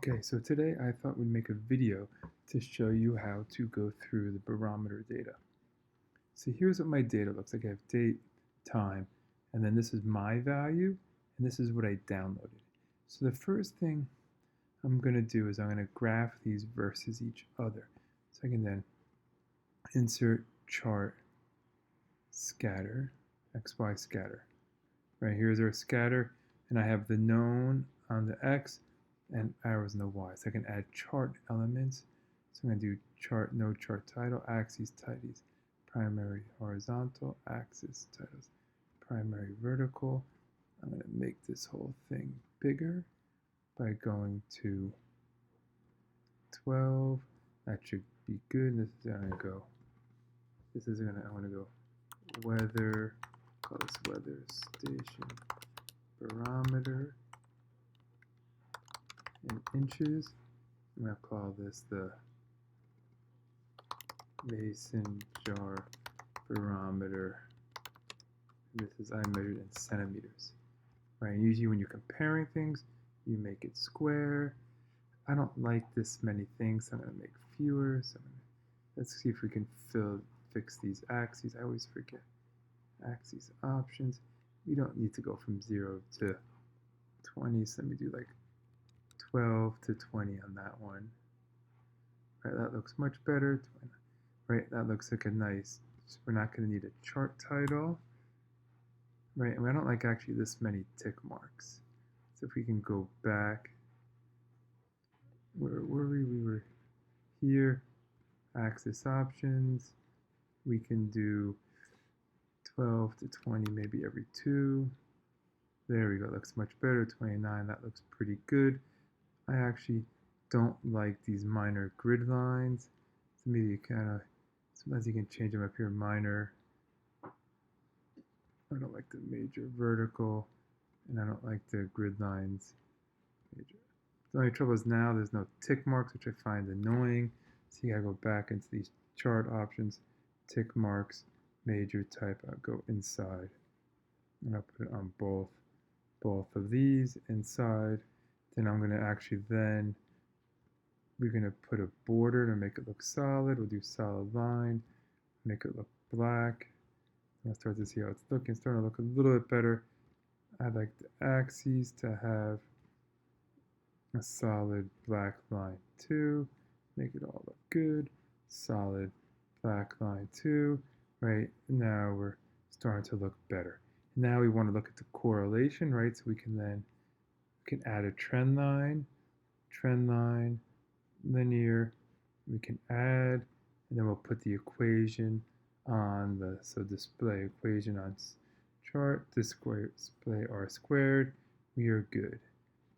Okay, so today I thought we'd make a video to show you how to go through the barometer data. So here's what my data looks like. I have date, time, and then this is my value, and this is what I downloaded. So the first thing I'm going to do is I'm going to graph these versus each other. So I can then insert chart scatter, XY scatter. Right, here's our scatter, and I have the known on the X and arrows on the Y. So I can add chart elements. So I'm going to do chart, no chart title, axes, titles, primary horizontal, axis, titles, primary vertical. I'm going to make this whole thing bigger by going to 12. That should be good. This is going to go. I'm going to go weather. Call this weather station barometer in inches. I'm going to call this the mason jar barometer. This is I measured in centimeters. Right? Usually when you're comparing things, you make it square. I don't like this many things, so I'm going to make fewer. So let's see if we can fix these axes. I always forget. Axes options. We don't need to go from 0 to 20, so let me do like 12 to 20 on that one. Right, that looks much better. Right, that looks like a nice, so we're not going to need a chart title. Right, and I don't like actually this many tick marks. So if we can go back, where were we? We were here, axis options. We can do 12 to 20 maybe every 2. There we go, looks much better. 29, that looks pretty good. I actually don't like these minor grid lines. So maybe you sometimes you can change them up here, minor. I don't like the major vertical, and I don't like the grid lines. Major. The only trouble is now there's no tick marks, which I find annoying. So you gotta go back into these chart options, tick marks, major type. I'll go inside, and I'll put it on both of these inside. Then I'm gonna we're gonna put a border to make it look solid. We'll do solid line, make it look black. I'll start to see how it's looking. It's starting to look a little bit better. I'd like the axes to have a solid black line too. Make it all look good. Solid black line too. Right, now we're starting to look better. Now we want to look at the correlation, right? So we can add a trend line, linear. We can add, and then we'll put the equation on display equation on chart, display r squared. We are good.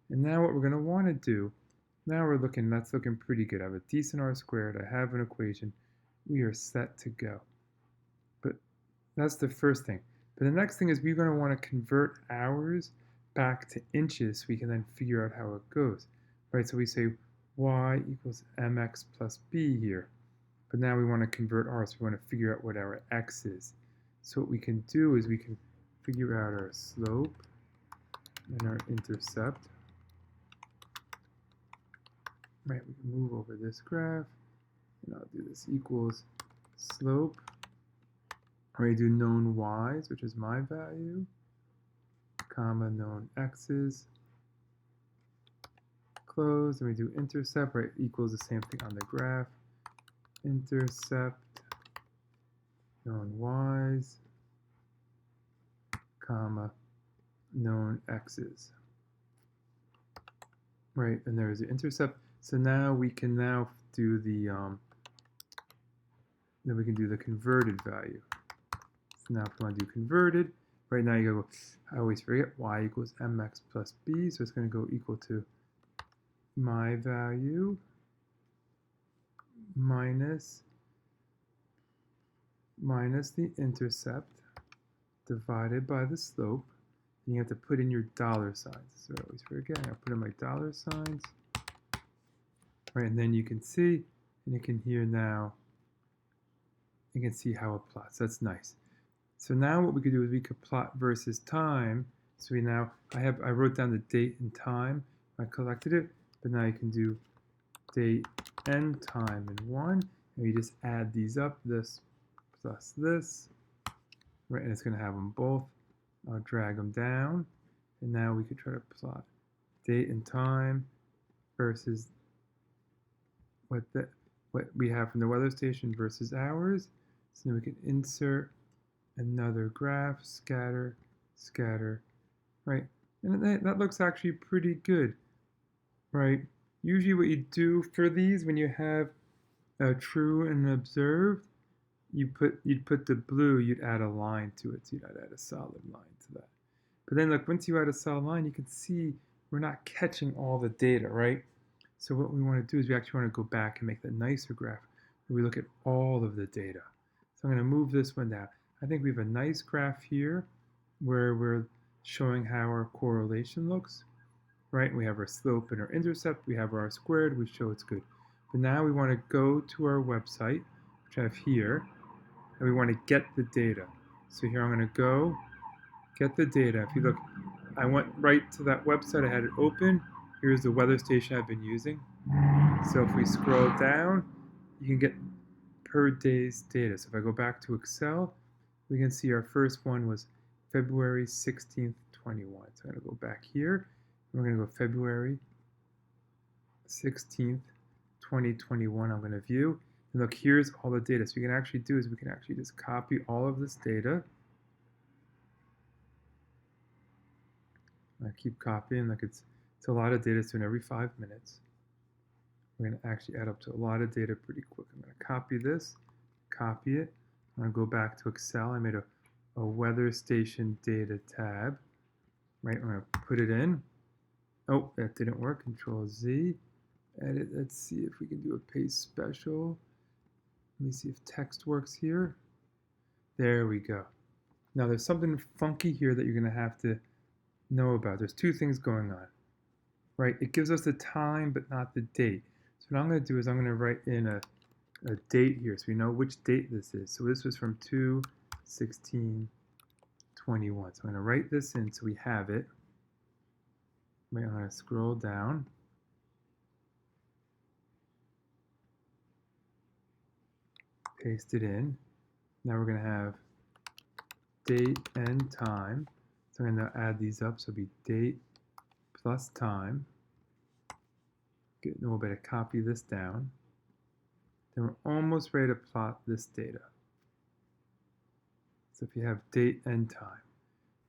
And now what we're going to want to do, that's looking pretty good. I have a decent r squared. I have an equation. We are set to go. But that's the first thing. But the next thing is we're going to want to convert hours back to inches so we can then figure out how it goes. Right, so we say y equals mx plus b here. But now we want to convert r, so we want to figure out what our x is. So what we can do is we can figure out our slope and our intercept. Right, we can move over this graph, and I'll do this equals slope. Right, do known y's, which is my value, comma known x's, close, and we do intercept, right, equals the same thing on the graph. Intercept, known y's, comma, known x's. Right, and there's the intercept. So now we can do the converted value. So now if we want to do converted, right now you go, I always forget, y equals mx plus b, so it's going to go equal to my value minus the intercept divided by the slope. And you have to put in your dollar signs. So I always forget, I put in my dollar signs. Right, and then you can see, and you can hear now, you can see how it plots. That's nice. So now what we could do is we could plot versus time. So I wrote down the date and time. I collected it, but now you can do date and time in one, and you just add these up, this plus this, right, and it's going to have them both. I'll drag them down, and now we could try to plot date and time versus what we have from the weather station versus ours. So then we can insert another graph, scatter, scatter, right? And that looks actually pretty good, right? Usually what you do for these, when you have a true and observed, you'd put the blue, you'd add a line to it, so you'd add a solid line to that. But then look, once you add a solid line, you can see we're not catching all the data, right? So what we want to do is we actually want to go back and make the nicer graph where we look at all of the data. So I'm going to move this one down. I think we have a nice graph here where we're showing how our correlation looks, right? We have our slope and our intercept. We have our R-squared. We show it's good. But now we want to go to our website, which I have here, and we want to get the data. So here I'm going to go get the data. If you look, I went right to that website. I had it open. Here's the weather station I've been using. So if we scroll down, you can get per day's data. So if I go back to Excel, we can see our first one was February 16th, 21. So I'm going to go back here. And we're going to go February 16th, 2021. I'm going to view. And look, here's all the data. So what we can actually do is we can actually just copy all of this data. I keep copying. Like it's a lot of data, so in every 5 minutes. We're going to actually add up to a lot of data pretty quick. I'm going to copy this, copy it. I'm going to go back to Excel. I made a weather station data tab. Right, I'm going to put it in. Oh, that didn't work. Control Z. Edit. Let's see if we can do a paste special. Let me see if text works here. There we go. Now there's something funky here that you're going to have to know about. There's two things going on. Right, it gives us the time but not the date. So what I'm going to do is I'm going to write in a date here so we know which date this is. So this was from 2/16/21. So I'm going to write this in so we have it. I'm going to scroll down. Paste it in. Now we're going to have date and time. So I'm going to add these up. So it'll be date plus time. Then we'll better copy this down. Then we're almost ready to plot this data. So if you have date and time.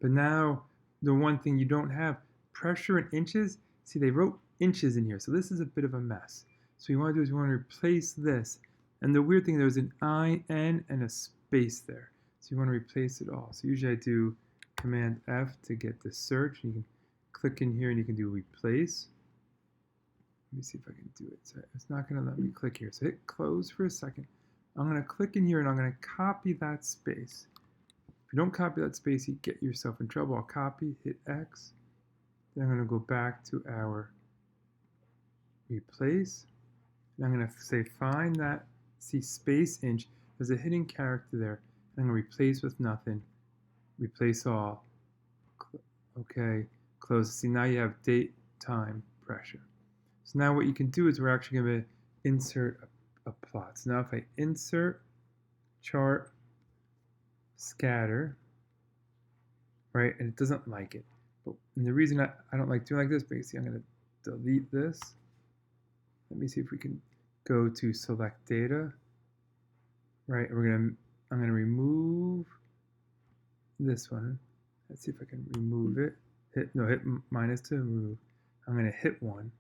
But now, the one thing you don't have, pressure in inches. See, they wrote inches in here, so this is a bit of a mess. So what you want to do is you want to replace this. And the weird thing, there's an IN and a space there. So you want to replace it all. So usually I do Command F to get the search. You can click in here and you can do replace. Let me see if I can do it. So it's not going to let me click here. So hit close for a second. I'm going to click in here and I'm going to copy that space. If you don't copy that space, you get yourself in trouble. I'll copy, hit X. Then I'm going to go back to our replace. And I'm going to say find that, see space inch. There's a hidden character there. I'm going to replace with nothing. Replace all. Okay, close. See, now you have date, time, pressure. So now what you can do is we're actually going to insert a plot. So now if I insert chart, scatter, right, and it doesn't like it. And the reason I don't like doing like this, basically, I'm going to delete this. Let me see if we can go to select data, right? I'm going to remove this one. Let's see if I can remove it. Hit minus to remove. I'm going to hit 1,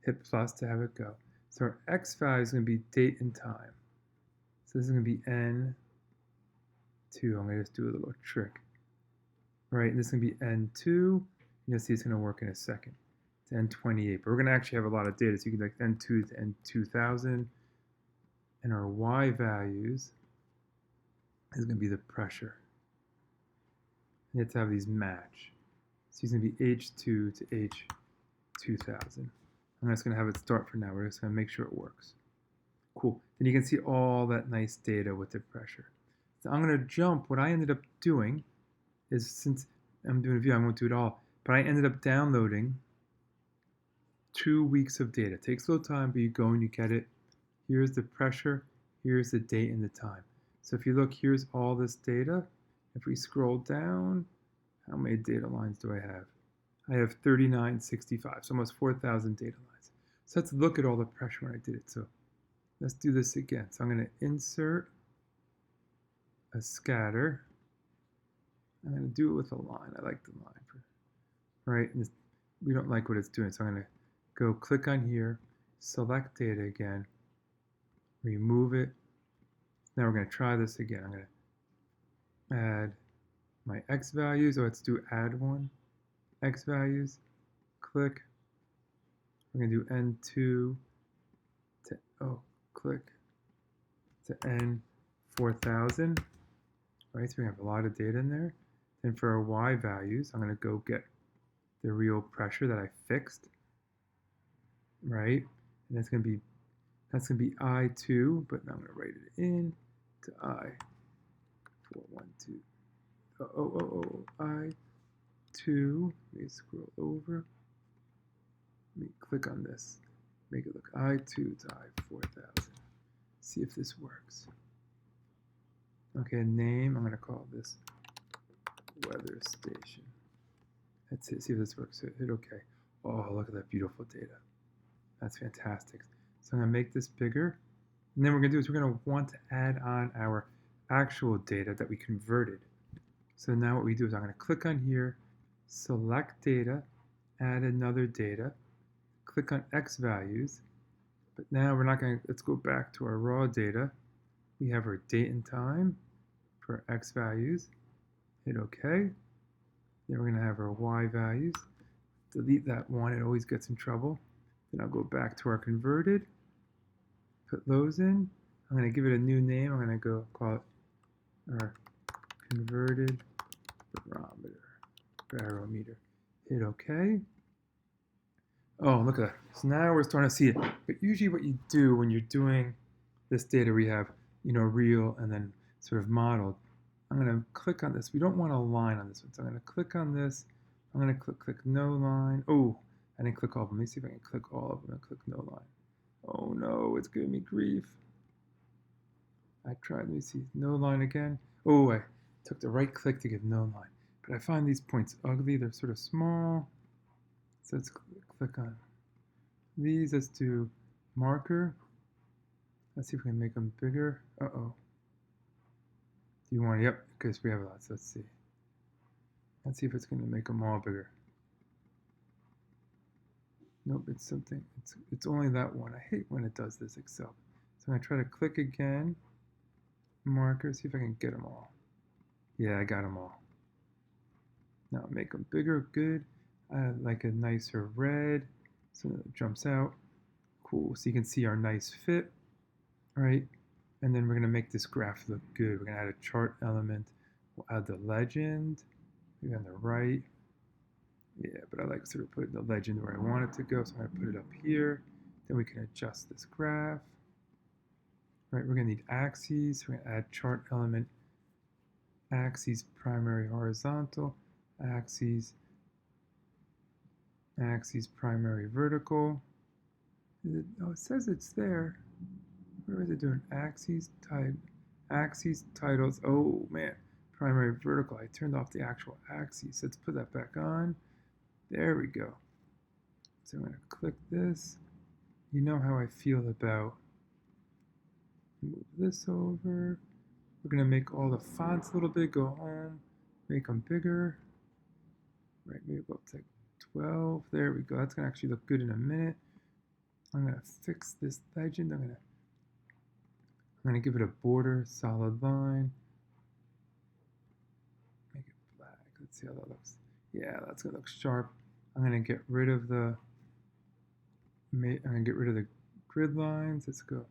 hit plus to have it go. So our X value is going to be date and time. So this is going to be N2. I'm going to just do a little trick. Right, and this is going to be N2. You'll see it's going to work in a second. It's N28, but we're going to actually have a lot of data. So you can like N2 to N2000. And our Y values is going to be the pressure. And you have to have these match. So it's going to be H2 to H2000. I'm just going to have it start for now. We're just going to make sure it works. Cool. Then you can see all that nice data with the pressure. So I'm going to jump. What I ended up doing is, since I'm doing a view, I won't do it all, but I ended up downloading 2 weeks of data. It takes a little time, but you go and you get it. Here's the pressure, here's the date and the time. So if you look, here's all this data. If we scroll down, how many data lines do I have? I have 3965, so almost 4,000 data lines. So let's look at all the pressure when I did it. So let's do this again. So I'm going to insert a scatter. I'm going to do it with a line. I like the line, right? And we don't like what it's doing, so I'm going to go click on here, select data again, remove it. Now we're going to try this again. I'm going to add my x values. Let's do add one. X values. Click. We're going to do N2 to, click to N 4000. Right, so we have a lot of data in there. Then for our y values, I'm going to go get the real pressure that I fixed. Right, and that's going to be I2, but now I'm going to write it in to I412. I2. Let me scroll over. Let me click on this. Make it look I2 to I4000. See if this works. Okay, name. I'm going to call this weather station. That's it. See if this works. Hit OK. Oh, look at that beautiful data. That's fantastic. So I'm going to make this bigger. And then what we're going to do is we're going to want to add on our actual data that we converted. So now what we do is I'm going to click on here, select data, add another data, click on X values. But now we're not going to, let's go back to our raw data. We have our date and time for X values. Hit OK. Then we're going to have our Y values. Delete that one, it always gets in trouble. Then I'll go back to our converted, put those in. I'm going to give it a new name. I'm going to go call it our converted barometer. Hit OK. Oh, look at that. So now we're starting to see it. But usually what you do when you're doing this data, we have, real and then sort of modeled. I'm going to click on this. We don't want a line on this one. So I'm going to click on this. I'm going to click no line. Oh, I didn't click all of them. Let me see if I can click all of them and click no line. Oh no, it's giving me grief. I tried, let me see, no line again. Oh, I took the right click to give no line. But I find these points ugly. They're sort of small. So let's click on these. Let's do marker. Let's see if we can make them bigger. Uh-oh. Do you want, yep, because we have lots. Let's see. Let's see if it's going to make them all bigger. Nope, it's something, it's only that one. I hate when it does this, Excel. So I'm going to try to click again. Marker, see if I can get them all. Yeah, I got them all. Now make them bigger, good. I like a nicer red, so that it jumps out. Cool, so you can see our nice fit, right? And then we're going to make this graph look good. We're going to add a chart element. We'll add the legend, maybe on the right. Yeah, but I like sort of putting the legend where I want it to go, so I'm going to put it up here. Then we can adjust this graph. Right, we're going to need axes. We're going to add chart element, axes primary horizontal, axes primary vertical. Oh, it says it's there. Where is it doing? Axes titles. Oh man, primary vertical. I turned off the actual axes. Let's put that back on. There we go. So I'm going to click this. You know how I feel about, move this over. We're going to make all the fonts a little bit, go home, make them bigger. Right, maybe go up to 12. There we go. That's going to actually look good in a minute. I'm going to fix this legend. I'm going to give it a border, solid line. Make it black. Let's see how that looks. Yeah, that's going to look sharp. I'm going to get rid of the grid lines. Let's go.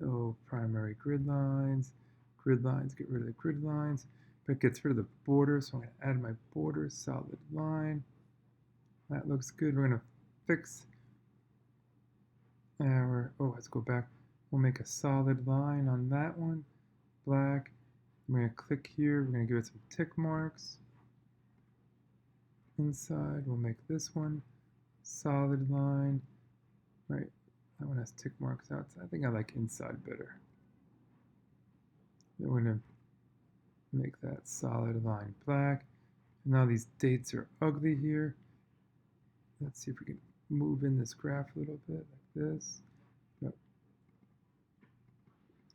No primary grid lines. Grid lines, get rid of the grid lines. But it gets rid of the border, so I'm going to add my border, solid line. That looks good. We're going to fix our, let's go back. We'll make a solid line on that one. Black. We're going to click here. We're going to give it some tick marks. Inside, we'll make this one solid line. right? That one has tick marks outside. I think I like inside better. Then we're going to make that solid line black. And now these dates are ugly here. Let's see if we can move in this graph a little bit like this. Yep.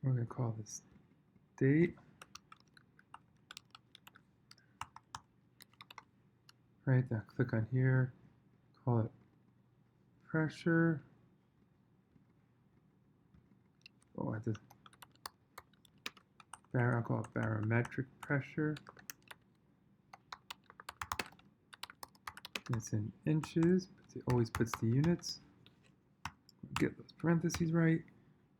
We're going to call this date. Right, now click on here, call it pressure. Oh, I did. I'll call it barometric pressure. It's in inches, but it always puts the units. Get those parentheses right.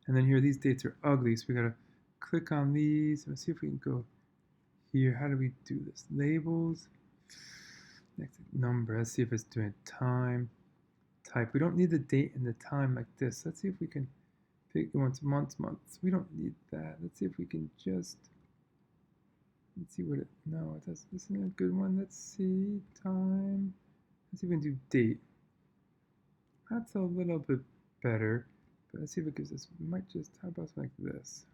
And then here, these dates are ugly, so we gotta click on these. Let's see if we can go here. How do we do this? Labels. Next number. Let's see if it's doing time. Type. We don't need the date and the time like this. Let's see if we can pick months. We don't need that. Let's see if we can just. Let's see what it. No, it does. This isn't a good one. Let's see time. Let's see if we can do date. That's a little bit better. But let's see if it gives us. We might just. How about something like this?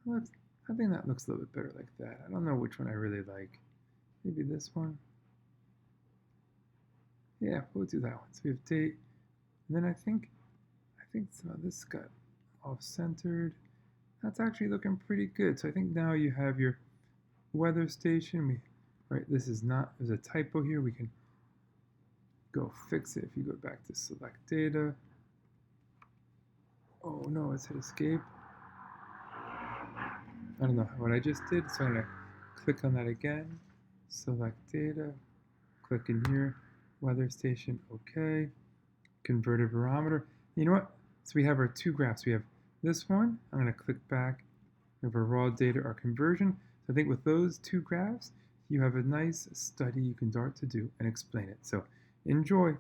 I think that looks a little bit better like that. I don't know which one I really like. Maybe this one. Yeah, we'll do that one. So we have date, and then I think some of this got off-centered. That's actually looking pretty good. So I think now you have your weather station. Right, this is not, there's a typo here. We can go fix it if you go back to select data. Oh no, it's hit escape. I don't know what I just did, so I'm gonna click on that again. Select data, click in here, weather station, okay. Converted barometer. You know what? So we have our two graphs. We have this one. I'm going to click back. We have our raw data, our conversion. So I think with those two graphs, you have a nice study you can start to do and explain it. So enjoy.